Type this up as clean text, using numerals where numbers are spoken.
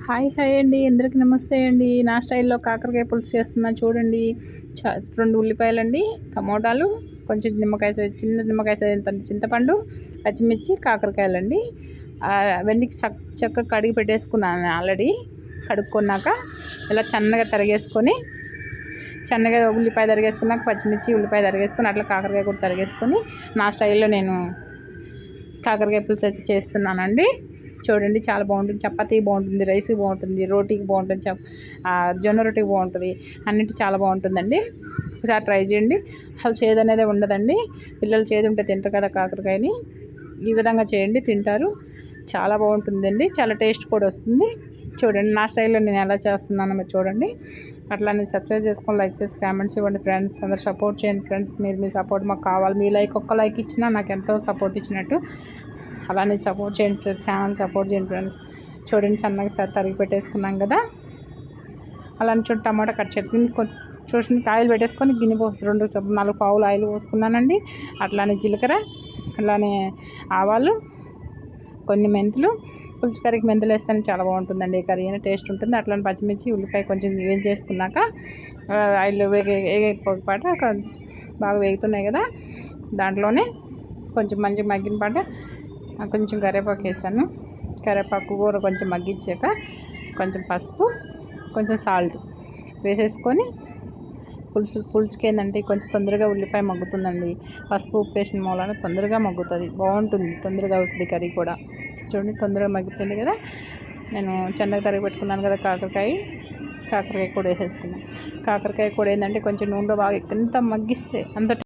Hi అండి, అందరికి నమస్తే అండి. నా స్టైల్లో కాకరకాయ పులుసు చేస్తున్నా చూడండి. 2 ఉల్లిపాయలండి, టమోటాలు, కొంచెం నిమ్మకాయ సైజ్, చిన్న నిమ్మకాయ సైజ్ చింతపండు, పచ్చిమిర్చి, కాకరకాయలండి. అవన్నీ చక్కగా కడిగి పెట్టేసుకున్నాను ఆల్రెడీ. కడుక్కున్నాక ఇలా సన్నగా తరిగేసుకొని, ఉల్లిపాయ తరిగేసుకున్నాక పచ్చిమిర్చి, ఉల్లిపాయ తరిగేసుకొని, అట్లా కాకరకాయ కూడా తరిగేసుకొని నా స్టైల్లో నేను కాకరకాయ పులుసు అయితే చేస్తున్నానండి. చూడండి, చాలా బాగుంటుంది. చపాతీకి బాగుంటుంది, రైస్కి బాగుంటుంది, రోటీకి బాగుంటుంది, జొన్న రొట్టెకి బాగుంటుంది, అన్నిటికీ చాలా బాగుంటుందండి. ఒకసారి ట్రై చేయండి. అసలు చేదు అనేది ఉండదండి. పిల్లలు చేదు ఉంటే తింటారు కదా కాకరకాయని. ఈ విధంగా చేయండి, తింటారు. చాలా బాగుంటుందండి, చాలా టేస్ట్ కూడా వస్తుంది. చూడండి, నా స్టైల్లో నేను ఎలా చేస్తున్నానో మీరు చూడండి. అట్లా నేను సబ్స్క్రైబ్ చేసుకొని, లైక్ చేసి, కామెంట్స్ ఇవ్వండి ఫ్రెండ్స్. అందరు సపోర్ట్ చేయండి ఫ్రెండ్స్. మీ సపోర్ట్ మాకు కావాలి. మీ ఒక్క లైక్ ఇచ్చినా నాకు ఎంతో సపోర్ట్ ఇచ్చినట్టు. అలానే సపోర్ట్ చేయండి ఫ్రెండ్స్, ఛానల్ సపోర్ట్ చేయండి ఫ్రెండ్స్. చూడండి, సన్నగా తరిగి పెట్టేసుకున్నాం కదా. అలానే చూడండి, టమాటా కట్ చేసుకుని చూడండి, ఆయిల్ పెట్టేసుకొని గిన్నె పోసి 4 పావులు ఆయిల్ పోసుకున్నానండి. అట్లానే జీలకర్ర, అలానే ఆవాలు, కొన్ని మెంతులు. పులుసు కర్రీకి మెంతులు వేస్తేనే చాలా బాగుంటుందండి. కర్రీ అయినా టేస్ట్ ఉంటుంది. అట్లానే పచ్చిమిర్చి, ఉల్లిపాయ కొంచెం చేసుకున్నాక ఆయిల్ వేగేపాట బాగా వేగుతున్నాయి కదా, దాంట్లోనే కొంచెం మంచిగా మగ్గిన పాట కొంచెం కరివేపాకు వేస్తాను. కరివేపాకు కూర కొంచెం మగ్గించాక కొంచెం పసుపు, కొంచెం సాల్ట్ వేసేసుకొని, పులుసుకి ఏంటంటే కొంచెం తొందరగా ఉల్లిపాయ మగ్గుతుందండి. పసుపు ఉప్పు వేసిన మూలాన తొందరగా మగ్గుతుంది, బాగుంటుంది, తొందరగా అవుతుంది కర్రీ కూడా. చూడండి, తొందరగా మగ్గిపోయింది కదా. నేను సన్నగా తరిగి పెట్టుకున్నాను కదా కాకరకాయ కూడా వేసేసుకున్నాను. కాకరకాయ కూడా ఏంటంటే కొంచెం నూనెలో బాగా ఎంత మగ్గిస్తే అంత